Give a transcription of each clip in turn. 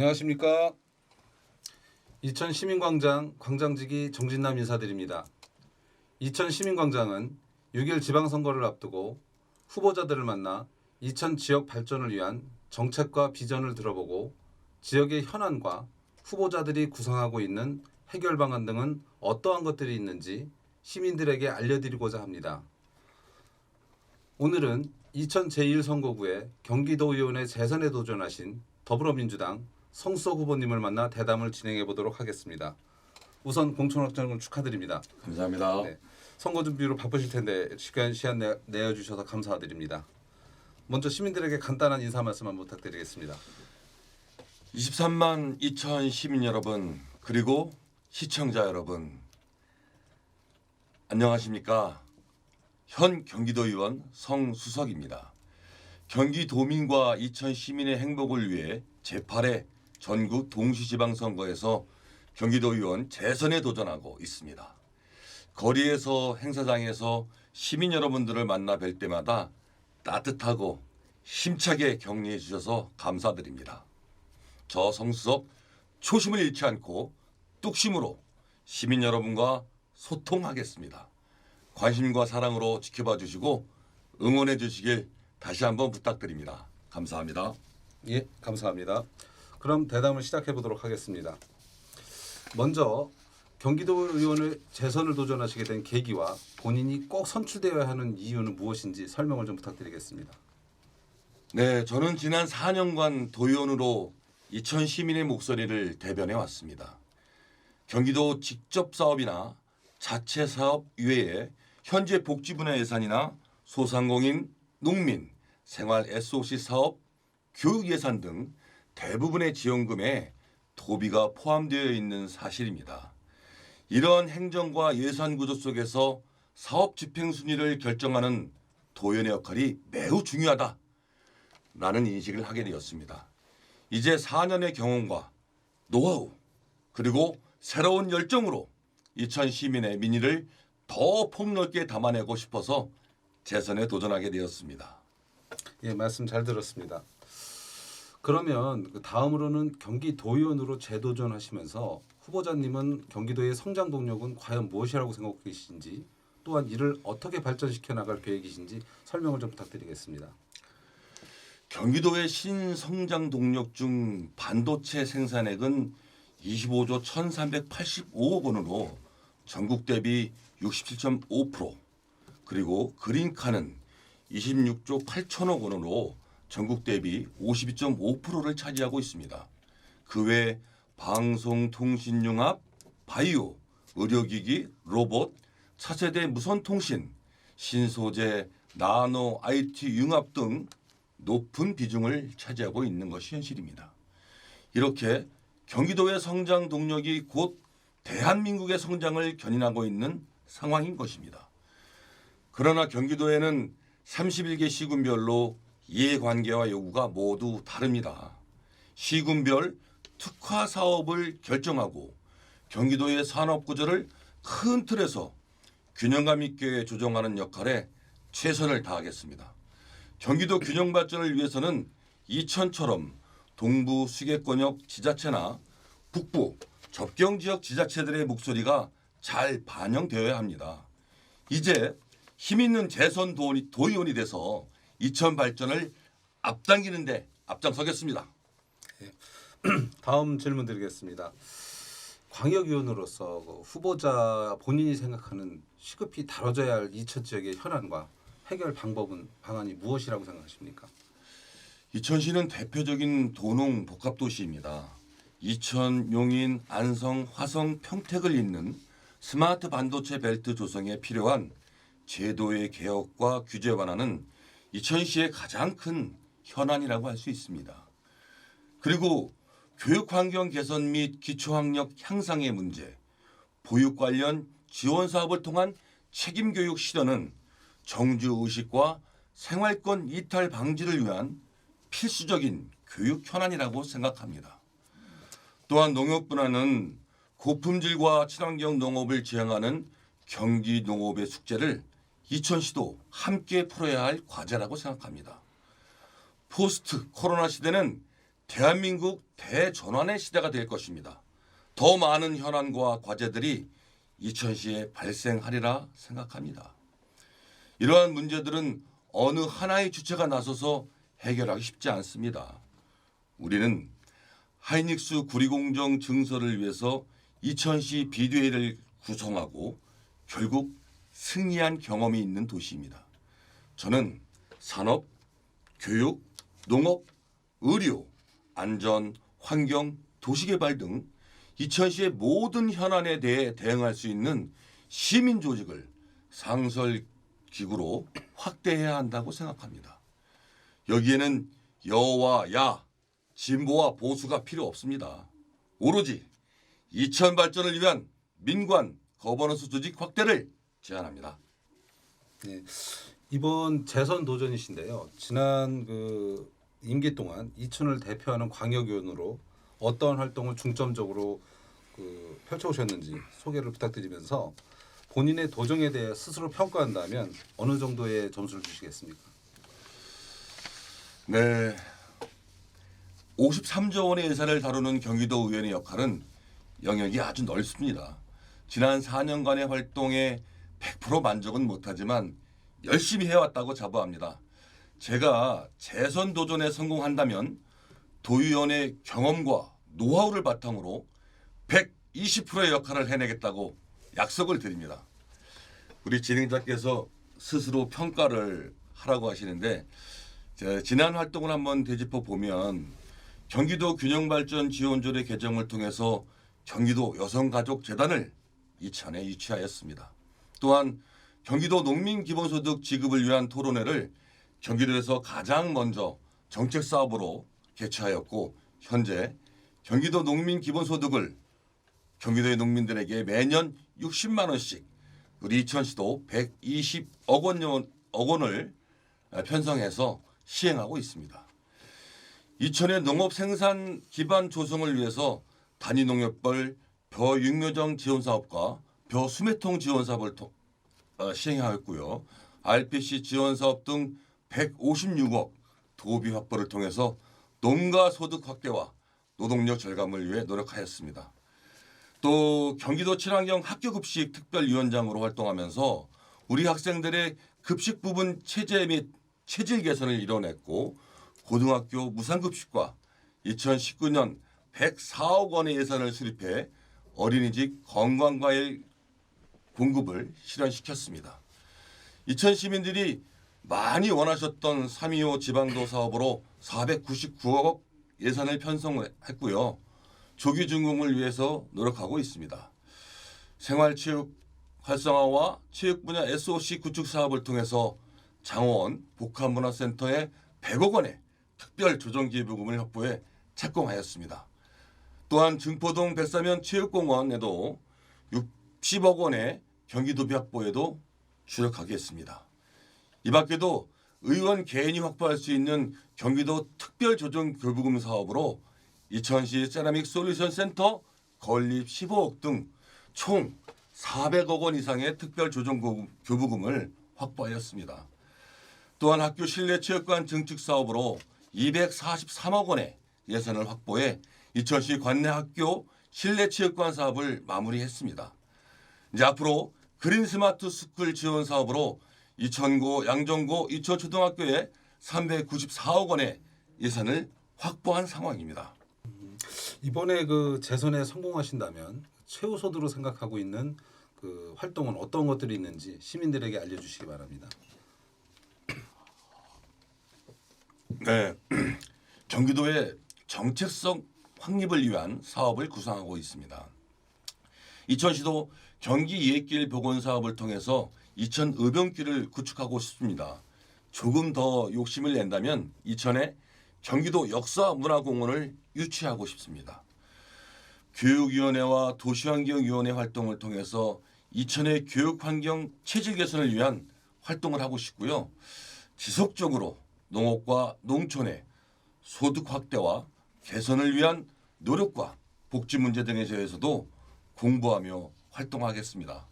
안녕하십니까. 이천 시민광장 광장지기 정진남 인사드립니다. 이천 시민광장은 6일 지방선거를 앞두고 후보자들을 만나 이천 지역 발전을 위한 정책과 비전을 들어보고 지역의 현안과 후보자들이 구상하고 있는 해결 방안 등은 어떠한 것들이 있는지 시민들에게 알려드리고자 합니다. 오늘은 이천 제1선거구의 경기도의원의 재선에 도전하신 더불어민주당 성수석 후보님을 만나 대담을 진행해 보도록 하겠습니다. 우선 공천확정을 축하드립니다. 감사합니다. 네, 선거 준비로 바쁘실 텐데 시간 내어주셔서 감사드립니다. 먼저 시민들에게 간단한 인사 말씀만 부탁드리겠습니다. 23만 2천 시민 여러분 그리고 시청자 여러분 안녕하십니까. 현 경기도의원 성수석입니다. 경기도민과 이천 시민의 행복을 위해 제8회 전국 동시지방선거에서 경기도의원 재선에 도전하고 있습니다. 거리에서 행사장에서 시민 여러분들을 만나 뵐 때마다 따뜻하고 힘차게 격려해 주셔서 감사드립니다. 저 성수석 초심을 잃지 않고 뚝심으로 시민 여러분과 소통하겠습니다. 관심과 사랑으로 지켜봐 주시고 응원해 주시길 다시 한번 부탁드립니다. 감사합니다. 예, 감사합니다. 그럼 대담을 시작해 보도록 하겠습니다. 먼저 경기도의원의 재선을 도전하시게 된 계기와 본인이 꼭 선출되어야 하는 이유는 무엇인지 설명을 좀 부탁드리겠습니다. 네, 저는 지난 4년간 도의원으로 이천 시민의 목소리를 대변해 왔습니다. 경기도 직접 사업이나 자체 사업 이외에 현재 복지 분야 예산이나 소상공인, 농민, 생활 SOC 사업, 교육 예산 등 대부분의 지원금에 도비가 포함되어 있는 사실입니다. 이러한 행정과 예산 구조 속에서 사업 집행 순위를 결정하는 도의원의 역할이 매우 중요하다라는 인식을 하게 되었습니다. 이제 4년의 경험과 노하우 그리고 새로운 열정으로 이천 시민의 민의를 더 폭넓게 담아내고 싶어서 재선에 도전하게 되었습니다. 예, 말씀 잘 들었습니다. 그러면 다음으로는 경기도의원으로 재도전하시면서 후보자님은 경기도의 성장 동력은 과연 무엇이라고 생각하고 계신지 또한 이를 어떻게 발전시켜 나갈 계획이신지 설명을 좀 부탁드리겠습니다. 경기도의 신성장 동력 중 반도체 생산액은 25조 1,385억 원으로 전국 대비 67.5% 그리고 그린카는 26조 8천억 원으로 전국 대비 52.5%를 차지하고 있습니다. 그 외 방송통신융합, 바이오, 의료기기, 로봇, 차세대 무선통신, 신소재, 나노, IT 융합 등 높은 비중을 차지하고 있는 것이 현실입니다. 이렇게 경기도의 성장 동력이 곧 대한민국의 성장을 견인하고 있는 상황인 것입니다. 그러나 경기도에는 31개 시군별로 이해관계와 요구가 모두 다릅니다. 시군별 특화 사업을 결정하고 경기도의 산업 구조를 큰 틀에서 균형감 있게 조정하는 역할에 최선을 다하겠습니다. 경기도 균형 발전을 위해서는 이천처럼 동부 수계권역 지자체나 북부 접경 지역 지자체들의 목소리가 잘 반영되어야 합니다. 이제 힘있는 재선 도의원이 돼서 이천 발전을 앞당기는 데 앞장서겠습니다. 다음 질문 드리겠습니다. 광역위원으로서 후보자 본인이 생각하는 시급히 다뤄져야 할 이천 지역의 현안과 해결 방안이 무엇이라고 생각하십니까? 이천시는 대표적인 도농 복합도시입니다. 이천, 용인, 안성, 화성, 평택을 잇는 스마트 반도체 벨트 조성에 필요한 제도의 개혁과 규제 완화는 이천시의 가장 큰 현안이라고 할 수 있습니다. 그리고 교육 환경 개선 및 기초학력 향상의 문제, 보육 관련 지원 사업을 통한 책임 교육 실현은 정주 의식과 생활권 이탈 방지를 위한 필수적인 교육 현안이라고 생각합니다. 또한 농업 분야는 고품질과 친환경 농업을 지향하는 경기 농업의 숙제를 이천시도 함께 풀어야 할 과제라고 생각합니다. 포스트 코로나 시대는 대한민국 대전환의 시대가 될 것입니다. 더 많은 현안과 과제들이 이천시에 발생하리라 생각합니다. 이러한 문제들은 어느 하나의 주체가 나서서 해결하기 쉽지 않습니다. 우리는 하이닉스 구리공정 증설을 위해서 이천시 비대위를 구성하고 결국 승리한 경험이 있는 도시입니다. 저는 산업, 교육, 농업, 의료, 안전, 환경, 도시개발 등 이천시의 모든 현안에 대해 대응할 수 있는 시민 조직을 상설기구로 확대해야 한다고 생각합니다. 여기에는 여와 야, 진보와 보수가 필요 없습니다. 오로지 이천 발전을 위한 민관 거버넌스 조직 확대를 제안합니다. 네. 이번 재선 도전이신데요. 지난 그 임기 동안 이천을 대표하는 광역위원으로 어떤 활동을 중점적으로 펼쳐오셨는지 소개를 부탁드리면서 본인의 도정에 대해 스스로 평가한다면 어느 정도의 점수를 주시겠습니까? 네, 53조 원의 예산을 다루는 경기도 의원의 역할은 영역이 아주 넓습니다. 지난 4년간의 활동에 100% 만족은 못하지만 열심히 해왔다고 자부합니다. 제가 재선 도전에 성공한다면 도의원의 경험과 노하우를 바탕으로 120%의 역할을 해내겠다고 약속을 드립니다. 우리 진행자께서 스스로 평가를 하라고 하시는데 지난 활동을 한번 되짚어 보면 경기도 균형발전 지원조례 개정을 통해서 경기도 여성가족재단을 이천에 유치하였습니다. 또한 경기도 농민기본소득 지급을 위한 토론회를 경기도에서 가장 먼저 정책사업으로 개최하였고 현재 경기도 농민기본소득을 경기도의 농민들에게 매년 60만 원씩 우리 이천시도 120억 원을 편성해서 시행하고 있습니다. 이천의 농업 생산 기반 조성을 위해서 단위농협별 벼육묘정 지원사업과 벼수매통 지원사업을 시행하였고요. RPC 지원사업 등 156억 도비 확보를 통해서 농가 소득 확대와 노동력 절감을 위해 노력하였습니다. 또 경기도 친환경 학교급식 특별위원장으로 활동하면서 우리 학생들의 급식 부분 체제 및 체질 개선을 이뤄냈고 고등학교 무상급식과 2019년 104억 원의 예산을 수립해 어린이집 건강과일 공급을 실현시켰습니다. 이천 시민들이 많이 원하셨던 325 지방도 사업으로 499억 예산을 편성했고요. 조기 준공을 위해서 노력하고 있습니다. 생활체육 활성화와 체육 분야 SOC 구축 사업을 통해서 장원 복합문화센터에 100억 원의 특별 조정기부금을 확보해 착공하였습니다. 또한 증포동 백사면 체육공원에도 60억 원의 경기도비 확보에도 주력하겠습니다. 이 밖에도 의원 개인이 확보할 수 있는 경기도 특별조정교부금 사업으로 이천시 세라믹 솔루션 센터 건립 15억 등 총 400억 원 이상의 특별조정교부금을 확보하였습니다. 또한 학교 실내 체육관 증축 사업으로 243억 원의 예산을 확보해 이천시 관내 학교 실내 체육관 사업을 마무리했습니다. 이제 앞으로 그린 스마트 스쿨 지원 사업으로 이천고, 양정고, 이천초등학교에 394억 원의 예산을 확보한 상황입니다. 이번에 그 재선에 성공하신다면 최우선으로 생각하고 있는 그 활동은 어떤 것들이 있는지 시민들에게 알려주시기 바랍니다. 네, 경기도의 정책성 확립을 위한 사업을 구상하고 있습니다. 이천시도 경기 예길 복원 사업을 통해서 이천 의병길을 구축하고 싶습니다. 조금 더 욕심을 낸다면 이천에 경기도 역사문화공원을 유치하고 싶습니다. 교육위원회와 도시환경위원회 활동을 통해서 이천의 교육환경 체질 개선을 위한 활동을 하고 싶고요. 지속적으로 농업과 농촌의 소득 확대와 개선을 위한 노력과 복지 문제 등에 대해서도 공부하며 활동하겠습니다.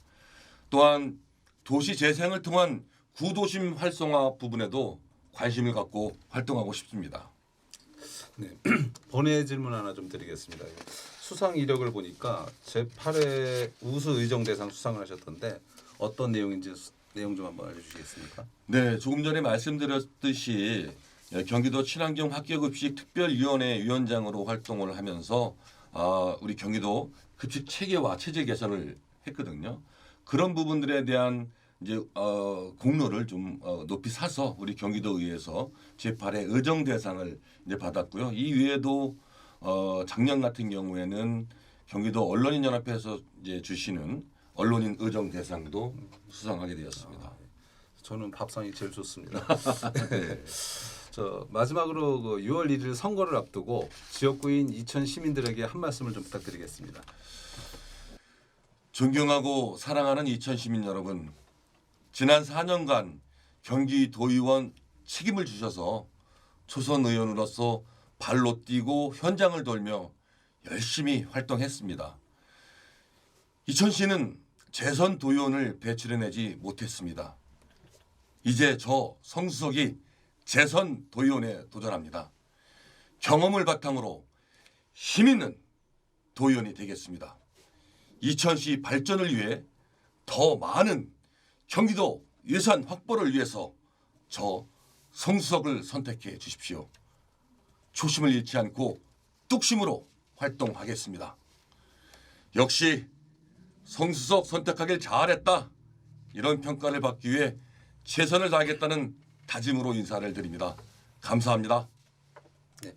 또한 도시 재생을 통한 구도심 활성화 부분에도 관심을 갖고 활동하고 싶습니다. 네. 번외 질문 하나 좀 드리겠습니다. 수상 이력을 보니까 제8회 우수 의정 대상 수상을 하셨던데 어떤 내용인지 내용 좀 한번 알려주시겠습니까? 네, 조금 전에 말씀드렸듯이 경기도 친환경 학교급식 특별위원회 위원장으로 활동을 하면서 우리 경기도 급식 체계와 체제 개선을 했거든요. 그런 부분들에 대한 이제 공로를 좀 높이 사서 우리 경기도의회에서 제8회 의정 대상을 이제 받았고요. 이 외에도 작년 같은 경우에는 경기도 언론인 연합회에서 이제 주시는 언론인 의정 대상도 수상하게 되었습니다. 저는 밥상이 제일 좋습니다. 네. 저 마지막으로 그 6월 1일 선거를 앞두고 지역구인 이천 시민들에게 한 말씀을 좀 부탁드리겠습니다. 존경하고 사랑하는 이천 시민 여러분, 지난 4년간 경기도의원 책임을 주셔서 초선 의원으로서 발로 뛰고 현장을 돌며 열심히 활동했습니다. 이천시는 재선 도의원을 배출해내지 못했습니다. 이제 저 성수석이 재선 도의원에 도전합니다. 경험을 바탕으로 힘 있는 도의원이 되겠습니다. 이천시 발전을 위해 더 많은 경기도 예산 확보를 위해서 저 성수석을 선택해 주십시오. 초심을 잃지 않고 뚝심으로 활동하겠습니다. 역시 성수석 선택하길 잘했다. 이런 평가를 받기 위해 최선을 다하겠다는 다짐으로 인사를 드립니다. 감사합니다. 네.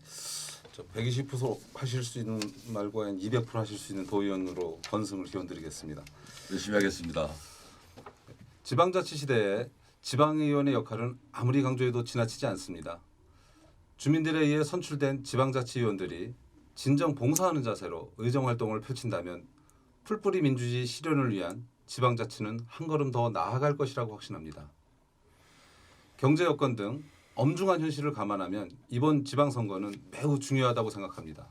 저 120% 하실 수 있는 말고 한 200% 하실 수 있는 도의원으로 건승을 기원드리겠습니다. 열심히 하겠습니다. 지방자치 시대에 지방의원의 역할은 아무리 강조해도 지나치지 않습니다. 주민들에 의해 선출된 지방자치위원들이 진정 봉사하는 자세로 의정활동을 펼친다면 풀뿌리 민주주의 실현을 위한 지방자치는 한 걸음 더 나아갈 것이라고 확신합니다. 경제 여건 등 엄중한 현실을 감안하면 이번 지방선거는 매우 중요하다고 생각합니다.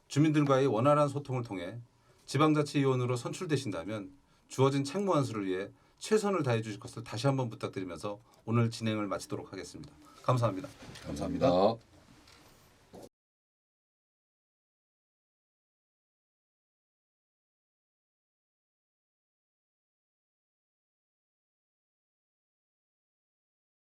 주민들과의 원활한 소통을 통해 지방자치위원으로 선출되신다면 주어진 책무 완수를 위해 최선을 다해 주실 것을 다시 한번 부탁드리면서 오늘 진행을 마치도록 하겠습니다. 감사합니다. 감사합니다.